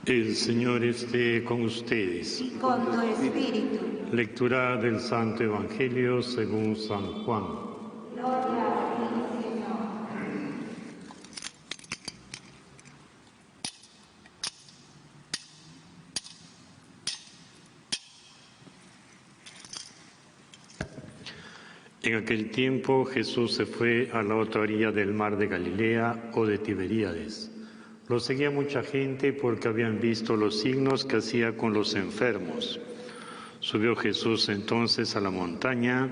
El Señor esté con ustedes. Y con tu espíritu. Lectura del Santo Evangelio según San Juan. Gloria a ti, Señor. En aquel tiempo Jesús se fue a la otra orilla del mar de Galilea o de Tiberíades. Lo seguía mucha gente porque habían visto los signos que hacía con los enfermos. Subió Jesús entonces a la montaña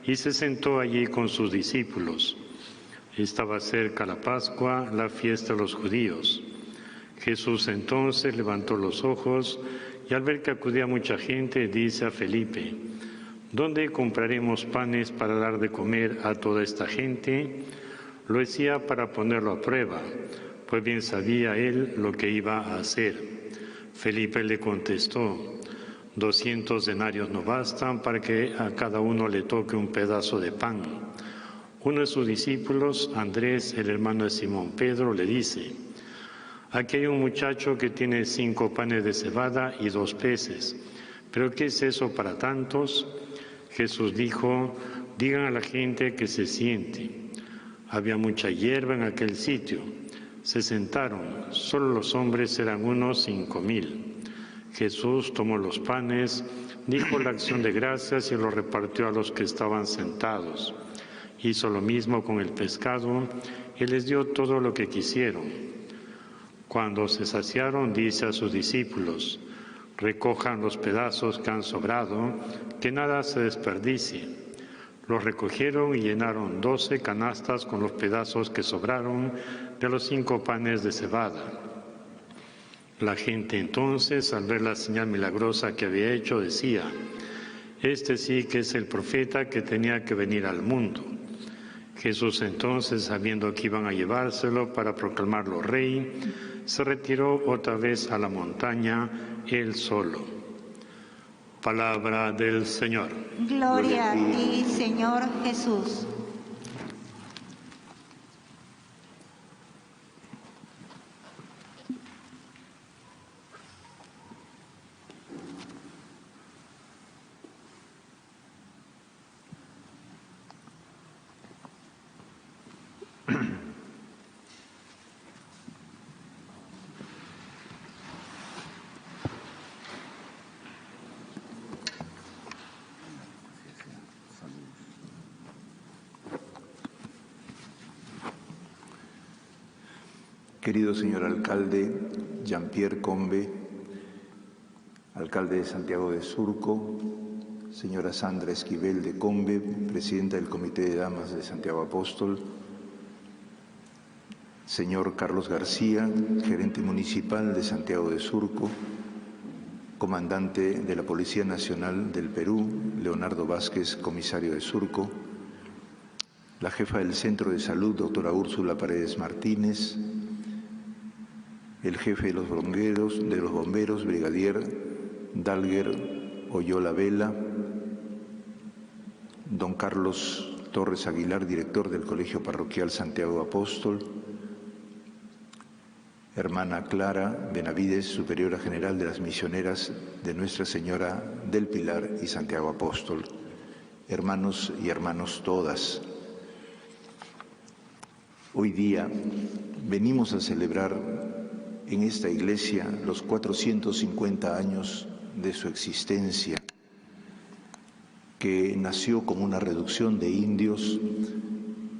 y se sentó allí con sus discípulos. Estaba cerca la Pascua, la fiesta de los judíos. Jesús entonces levantó los ojos y al ver que acudía mucha gente, dice a Felipe: ¿dónde compraremos panes para dar de comer a toda esta gente? Lo decía para ponerlo a prueba, pues bien sabía él lo que iba a hacer. Felipe le contestó: 200 denarios no bastan para que a cada uno le toque un pedazo de pan. Uno de sus discípulos, Andrés, el hermano de Simón Pedro, le dice: aquí hay un muchacho que tiene 5 panes de cebada y 2 peces. ¿Pero qué es eso para tantos? Jesús dijo: digan a la gente que se siente. Había mucha hierba en aquel sitio. Se sentaron, solo los hombres eran unos 5,000. Jesús tomó los panes, dijo la acción de gracias y los repartió a los que estaban sentados. Hizo lo mismo con el pescado y les dio todo lo que quisieron. Cuando se saciaron, dice a sus discípulos: recojan los pedazos que han sobrado, que nada se desperdicie. Los recogieron y llenaron 12 canastas con los pedazos que sobraron de los 5 panes de cebada. La gente entonces, al ver la señal milagrosa que había hecho, decía: este sí que es el profeta que tenía que venir al mundo. Jesús entonces, sabiendo que iban a llevárselo para proclamarlo rey, se retiró otra vez a la montaña, él solo. Palabra del Señor. Gloria a ti, Señor Jesús. Querido señor alcalde Jean-Pierre Combe, alcalde de Santiago de Surco, señora Sandra Esquivel de Combe, presidenta del Comité de Damas de Santiago Apóstol, señor Carlos García, gerente municipal de Santiago de Surco, comandante de la Policía Nacional del Perú, Leonardo Vázquez, comisario de Surco, la jefa del Centro de Salud, doctora Úrsula Paredes Martínez, el jefe de los bomberos, brigadier Dalger Oyola Vela, don Carlos Torres Aguilar, director del Colegio Parroquial Santiago Apóstol, hermana Clara Benavides, superiora general de las misioneras de Nuestra Señora del Pilar y Santiago Apóstol, hermanos y hermanos todas. Hoy día venimos a celebrar en esta iglesia los 450 años de su existencia, que nació como una reducción de indios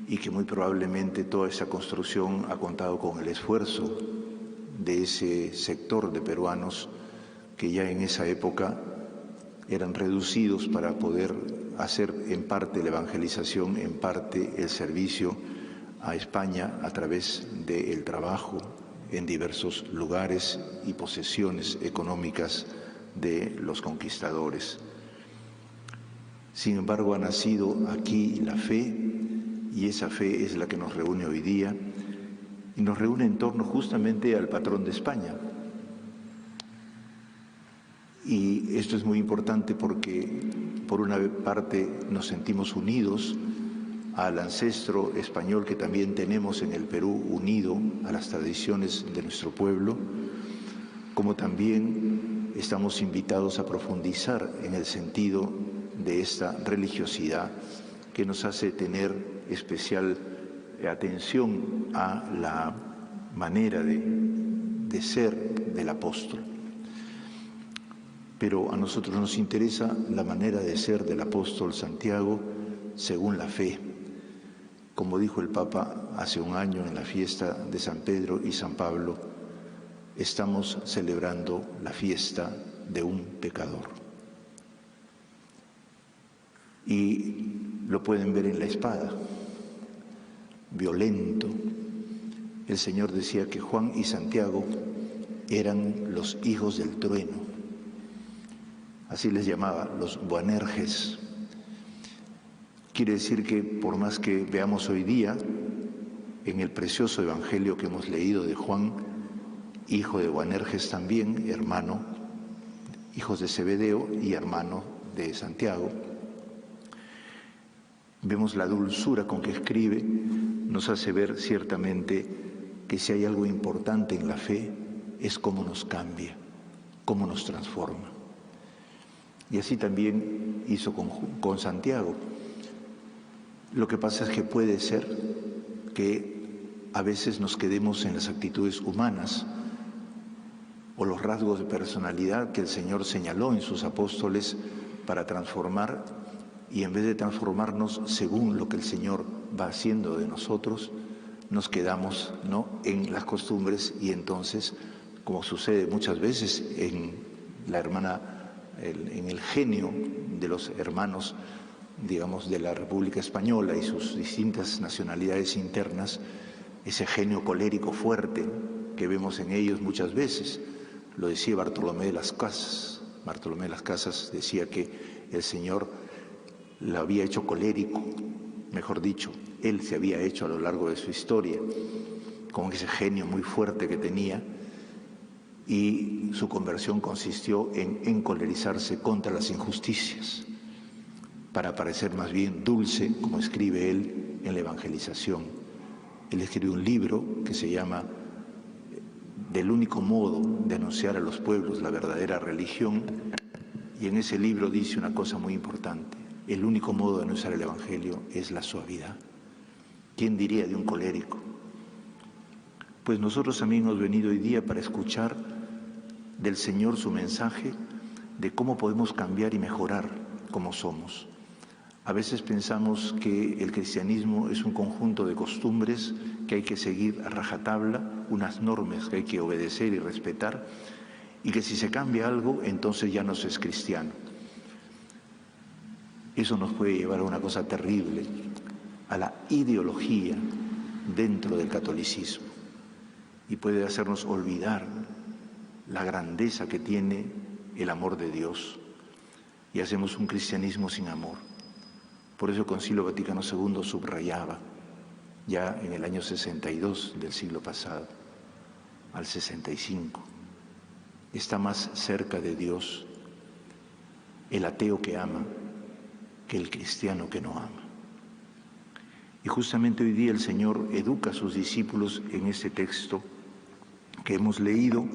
y que muy probablemente toda esa construcción ha contado con el esfuerzo de ese sector de peruanos que ya en esa época eran reducidos para poder hacer en parte la evangelización, en parte el servicio a España a través del trabajo en diversos lugares y posesiones económicas de los conquistadores. Sin embargo, ha nacido aquí la fe, y esa fe es la que nos reúne hoy día, y nos reúne en torno justamente al patrón de España. Y esto es muy importante porque, por una parte, nos sentimos unidos al ancestro español que también tenemos en el Perú, unido a las tradiciones de nuestro pueblo, como también estamos invitados a profundizar en el sentido de esta religiosidad que nos hace tener especial atención a la manera de ser del apóstol. Pero a nosotros nos interesa la manera de ser del apóstol Santiago según la fe. Como dijo el Papa hace un año en la fiesta de San Pedro y San Pablo, estamos celebrando la fiesta de un pecador. Y lo pueden ver en la espada, violento. El Señor decía que Juan y Santiago eran los hijos del trueno. Así les llamaba, los Boanerges. Quiere decir que por más que veamos hoy día en el precioso evangelio que hemos leído de Juan, hijo de Boanerges también, hermano, hijos de Zebedeo y hermano de Santiago, vemos la dulzura con que escribe, nos hace ver ciertamente que si hay algo importante en la fe es cómo nos cambia, cómo nos transforma. Y así también hizo con Santiago. Lo que pasa es que puede ser que a veces nos quedemos en las actitudes humanas o los rasgos de personalidad que el Señor señaló en sus apóstoles para transformar, y en vez de transformarnos según lo que el Señor va haciendo de nosotros, nos quedamos, ¿no?, en las costumbres, y entonces, como sucede muchas veces en el genio de los hermanos, digamos, de la República Española y sus distintas nacionalidades internas, ese genio colérico fuerte que vemos en ellos muchas veces. Lo decía Bartolomé de las Casas. Bartolomé de las Casas decía que el Señor lo había hecho colérico, mejor dicho, él se había hecho a lo largo de su historia, con ese genio muy fuerte que tenía, y su conversión consistió en encolerizarse contra las injusticias, para parecer más bien dulce, como escribe él en la evangelización. Él escribe un libro que se llama Del único modo de anunciar a los pueblos la verdadera religión, y en ese libro dice una cosa muy importante: el único modo de anunciar el Evangelio es la suavidad. ¿Quién diría de un colérico? Pues nosotros también hemos venido hoy día para escuchar del Señor su mensaje de cómo podemos cambiar y mejorar como somos. A veces pensamos que el cristianismo es un conjunto de costumbres que hay que seguir a rajatabla, unas normas que hay que obedecer y respetar, y que si se cambia algo, entonces ya no se es cristiano. Eso nos puede llevar a una cosa terrible, a la ideología dentro del catolicismo, y puede hacernos olvidar la grandeza que tiene el amor de Dios, y hacemos un cristianismo sin amor. Por eso el Concilio Vaticano II subrayaba, ya en el año 62 del siglo pasado, al 65, está más cerca de Dios el ateo que ama que el cristiano que no ama. Y justamente hoy día el Señor educa a sus discípulos en este texto que hemos leído,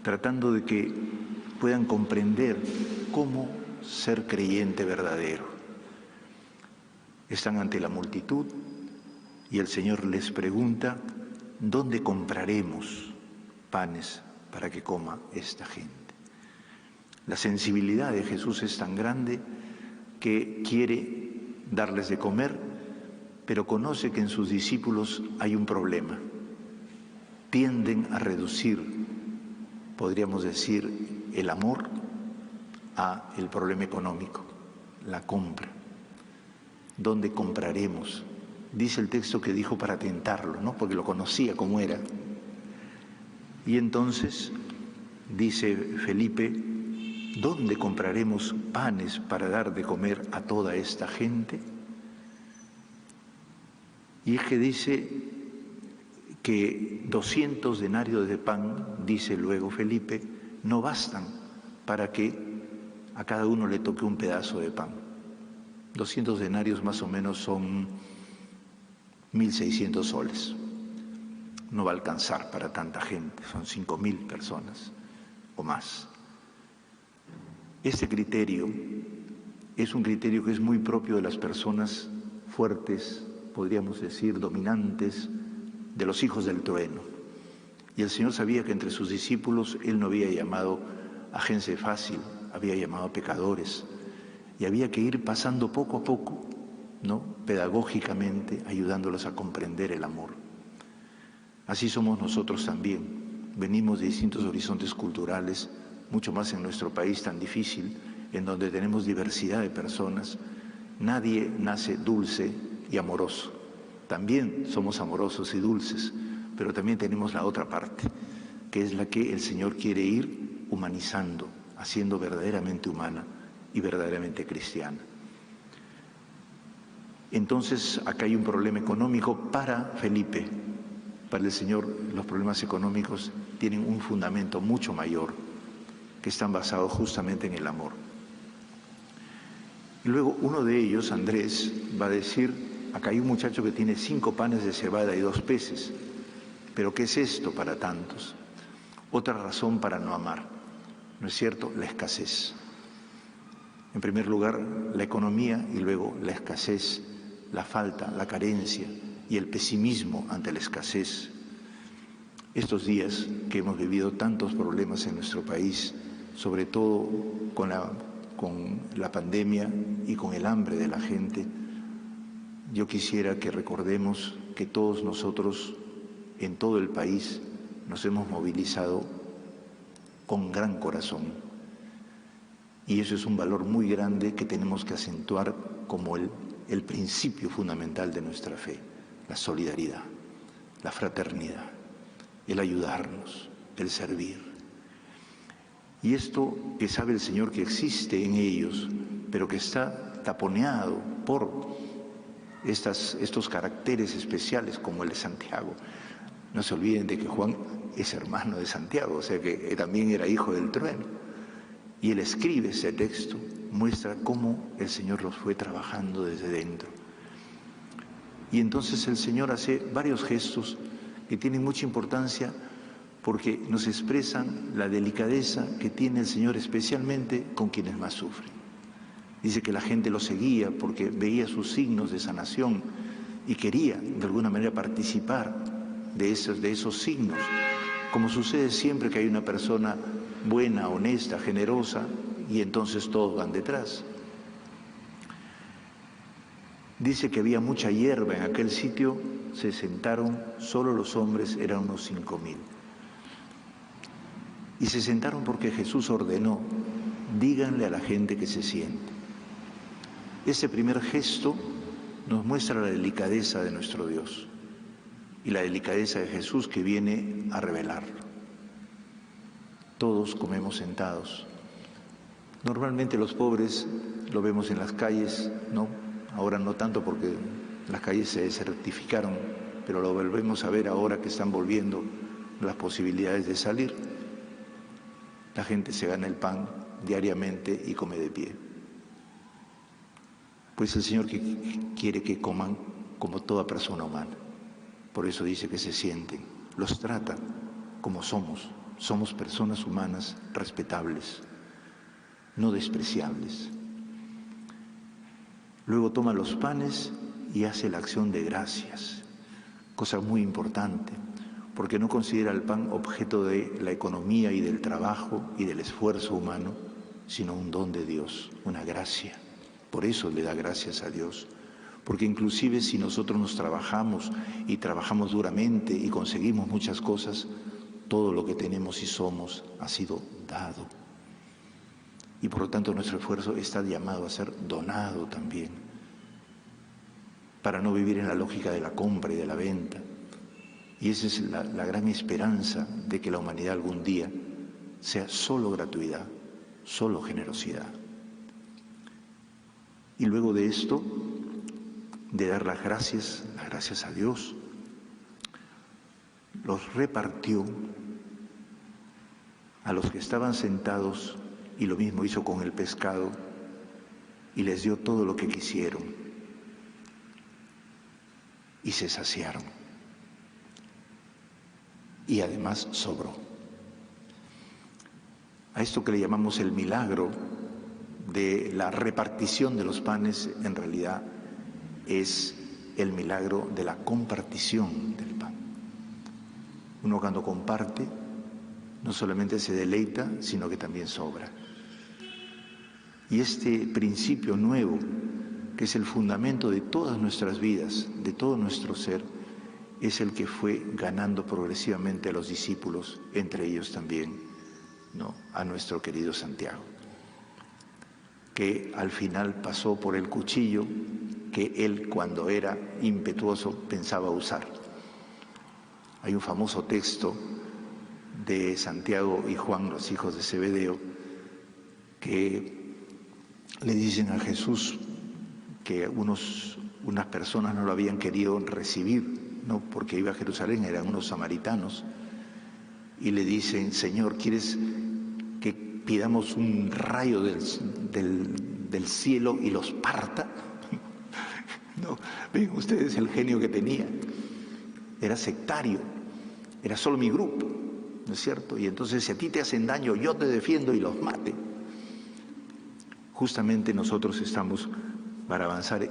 tratando de que puedan comprender cómo ser creyente verdadero. Están ante la multitud y el Señor les pregunta: ¿dónde compraremos panes para que coma esta gente? La sensibilidad de Jesús es tan grande que quiere darles de comer, pero conoce que en sus discípulos hay un problema. Tienden a reducir, podríamos decir, el amor a el problema económico, la compra. ¿Dónde compraremos? Dice el texto que dijo para tentarlo, ¿no?, porque lo conocía como era. Y entonces dice Felipe: ¿dónde compraremos panes para dar de comer a toda esta gente? Y es que dice que 200 denarios de pan, dice luego Felipe, no bastan para que a cada uno le toque un pedazo de pan. 200 denarios más o menos son 1.600 soles. no va a alcanzar para tanta gente, son 5.000 personas o más. Este criterio es un criterio que es muy propio de las personas fuertes, podríamos decir, dominantes, de los hijos del trueno. Y el Señor sabía que entre sus discípulos Él no había llamado a gente fácil, había llamado a pecadores, y había que ir pasando poco a poco, ¿no?, pedagógicamente, ayudándolos a comprender el amor. Así somos nosotros también. Venimos de distintos horizontes culturales, mucho más en nuestro país tan difícil, en donde tenemos diversidad de personas. Nadie nace dulce y amoroso. También somos amorosos y dulces, pero también tenemos la otra parte, que es la que el Señor quiere ir humanizando, haciendo verdaderamente humana y verdaderamente cristiana. Entonces, acá hay un problema económico para Felipe. Para el Señor, los problemas económicos tienen un fundamento mucho mayor, que están basados justamente en el amor. Y luego uno de ellos, Andrés, va a decir, acá hay un muchacho que tiene 5 panes de cebada y 2 peces, pero ¿qué es esto para tantos? Otra razón para no amar, ¿no es cierto? La escasez. En primer lugar, la economía y luego la escasez, la falta, la carencia y el pesimismo ante la escasez. Estos días que hemos vivido tantos problemas en nuestro país, sobre todo con la pandemia y con el hambre de la gente, yo quisiera que recordemos que todos nosotros en todo el país nos hemos movilizado con gran corazón. Y eso es un valor muy grande que tenemos que acentuar como el principio fundamental de nuestra fe, la solidaridad, la fraternidad, el ayudarnos, el servir. Y esto que sabe el Señor que existe en ellos, pero que está taponeado por estos caracteres especiales como el de Santiago. No se olviden de que Juan es hermano de Santiago, o sea que también era hijo del trueno. Y él escribe ese texto, muestra cómo el Señor los fue trabajando desde dentro. Y entonces el Señor hace varios gestos que tienen mucha importancia porque nos expresan la delicadeza que tiene el Señor especialmente con quienes más sufren. Dice que la gente lo seguía porque veía sus signos de sanación y quería de alguna manera participar de esos signos, como sucede siempre que hay una persona buena, honesta, generosa, y entonces todos van detrás. Dice que había mucha hierba en aquel sitio, se sentaron, solo los hombres eran unos 5.000. Y se sentaron porque Jesús ordenó, díganle a la gente que se siente. Ese primer gesto nos muestra la delicadeza de nuestro Dios y la delicadeza de Jesús que viene a revelarlo. Todos comemos sentados. Normalmente los pobres lo vemos en las calles, ¿no? Ahora no tanto porque las calles se desertificaron, pero lo volvemos a ver ahora que están volviendo las posibilidades de salir. La gente se gana el pan diariamente y come de pie. Pues el Señor quiere que coman como toda persona humana. Por eso dice que se sienten, los trata como somos. Somos personas humanas respetables, no despreciables. Luego toma los panes y hace la acción de gracias, cosa muy importante, porque no considera el pan objeto de la economía y del trabajo y del esfuerzo humano, sino un don de Dios, una gracia. Por eso le da gracias a Dios, porque inclusive si nosotros nos trabajamos y trabajamos duramente y conseguimos muchas cosas, todo lo que tenemos y somos ha sido dado. Y por lo tanto nuestro esfuerzo está llamado a ser donado también, para no vivir en la lógica de la compra y de la venta. Y esa es la gran esperanza de que la humanidad algún día sea solo gratuidad, solo generosidad. Y luego de esto, de dar las gracias a Dios, los repartió a los que estaban sentados y lo mismo hizo con el pescado y les dio todo lo que quisieron y se saciaron. y además sobró. A esto que le llamamos el milagro de la repartición de los panes, en realidad es el milagro de la compartición del pan. Uno cuando comparte no solamente se deleita, sino que también sobra. Y este principio nuevo, que es el fundamento de todas nuestras vidas, de todo nuestro ser, es el que fue ganando progresivamente a los discípulos, entre ellos también, ¿no?, a nuestro querido Santiago, que al final pasó por el cuchillo que él, cuando era impetuoso, pensaba usar. Hay un famoso texto de Santiago y Juan, los hijos de Zebedeo, que le dicen a Jesús que unas personas no lo habían querido recibir, ¿no?, porque iba a Jerusalén, eran unos samaritanos, y le dicen: Señor, ¿quieres que pidamos un rayo del cielo y los parta? No, ven ustedes el genio que tenía. Era sectario, era solo mi grupo, ¿no es cierto? Y entonces, si a ti te hacen daño, yo te defiendo y los mate. Justamente nosotros estamos para avanzar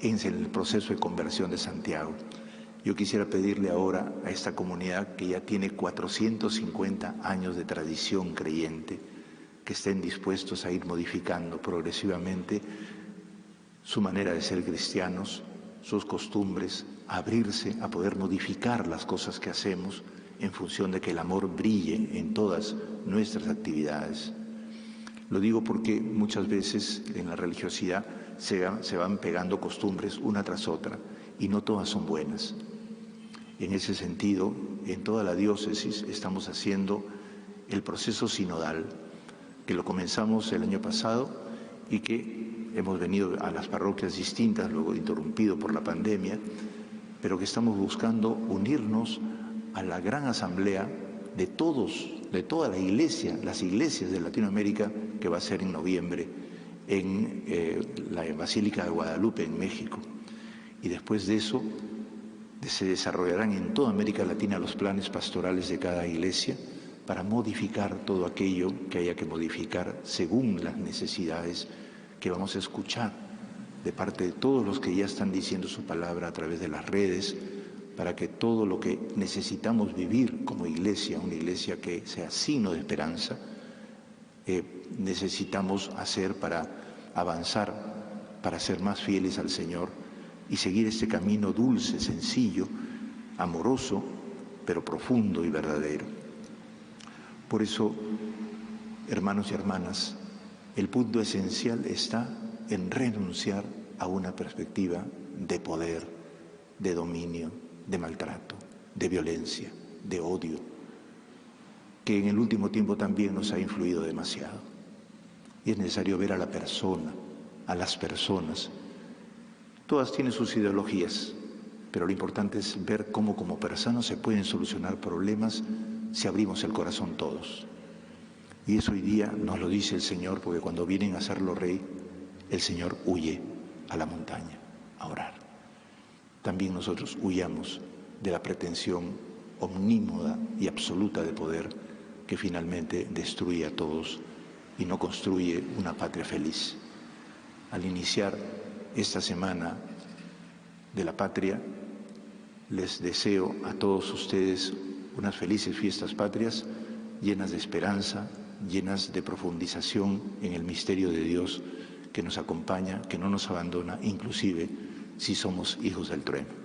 en el proceso de conversión de Santiago. Yo quisiera pedirle ahora a esta comunidad, que ya tiene 450 años de tradición creyente, que estén dispuestos a ir modificando progresivamente su manera de ser cristianos, sus costumbres, abrirse a poder modificar las cosas que hacemos en función de que el amor brille en todas nuestras actividades. Lo digo porque muchas veces en la religiosidad se van pegando costumbres una tras otra y no todas son buenas. En ese sentido, en toda la diócesis estamos haciendo el proceso sinodal, que lo comenzamos el año pasado y que hemos venido a las parroquias distintas, luego interrumpido por la pandemia, pero que estamos buscando unirnos a la gran asamblea de toda la iglesia, las iglesias de Latinoamérica, que va a ser en noviembre en la Basílica de Guadalupe, en México. Y después de eso se desarrollarán en toda América Latina los planes pastorales de cada iglesia para modificar todo aquello que haya que modificar según las necesidades que vamos a escuchar de parte de todos los que ya están diciendo su palabra a través de las redes, para que todo lo que necesitamos vivir como iglesia, una iglesia que sea signo de esperanza, necesitamos hacer para avanzar, para ser más fieles al Señor y seguir este camino dulce, sencillo, amoroso, pero profundo y verdadero. Por eso, hermanos y hermanas, el punto esencial está en renunciar a una perspectiva de poder, de dominio, de maltrato, de violencia, de odio, que en el último tiempo también nos ha influido demasiado. Y es necesario ver a la persona, a las personas. Todas tienen sus ideologías, pero lo importante es ver cómo como personas se pueden solucionar problemas si abrimos el corazón todos. Y eso hoy día nos lo dice el Señor, porque cuando vienen a hacerlo rey, el Señor huye a la montaña a orar. También nosotros huyamos de la pretensión omnímoda y absoluta de poder que finalmente destruye a todos y no construye una patria feliz. Al iniciar esta semana de la patria, les deseo a todos ustedes unas felices fiestas patrias, llenas de esperanza, llenas de profundización en el misterio de Dios que nos acompaña, que no nos abandona, inclusive si somos hijos del trueno.